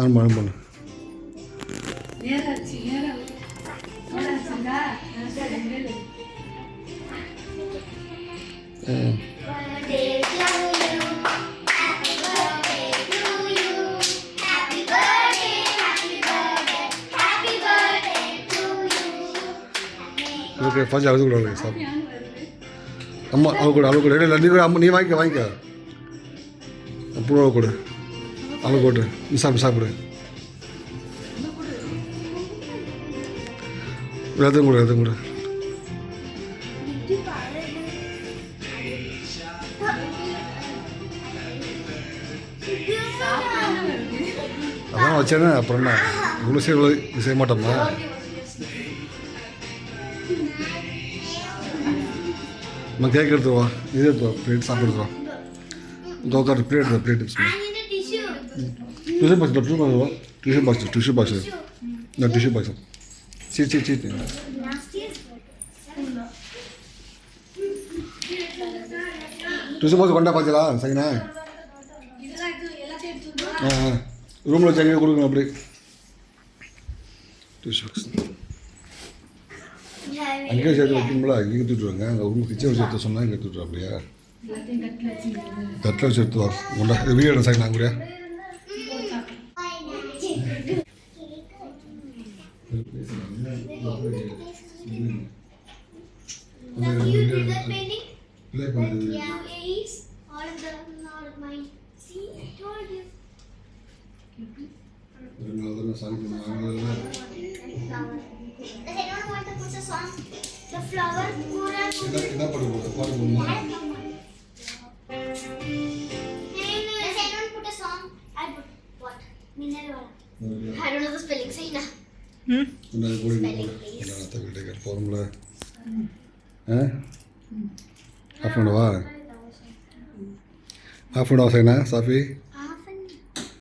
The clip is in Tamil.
ஆன் பண்ணு ஓகே ஃபர்ஸ்ட் அழுது கூட சாப்பிடு அம்மா அழுகு கூட இல்லை நீ கூட அம்மா நீ வாங்கிக்க அப்புறம் கொடு அழுகு போட்டு நீ சாப்பிடு எதுவும் கூட அதான் வச்சேன்னா அப்புறம் என்ன இவ்வளோ செய்ய மாட்டோம்மா நம்ம கேக் எடுத்துவா இது எடுத்துவா பிளேட் சாப்பிடுவா தோக்காரு பிளேட் டிஷ்யூ பாக்ஸ் இந்த டிஷ்யூ பாக்ஸ் சீ டிஷ்யூ பாக்ஸ் கொண்டா பார்த்தீங்களா சரிண்ணா ரூமில் வச்சு எங்கே கொடுக்கணும் அப்படி டிஷ்யூ பாக்ஸ் அங்கேயே சேர்த்து வைக்கணும்ல இங்கே எடுத்துட்டுருவாங்க அங்கே ரூம் கிச்சன் சேர்த்து சொன்னால் இங்கே எடுத்துட்டுருவா அப்படியா கட்டில் வச்சு எடுத்துவா உண்டா வீடு இடம் சார் நான் கூட என்ன பண்ணுவோம் பாட்டு I don't know the spelling. Say na. Formula. Half an hour. Half an hour, say na, Safi.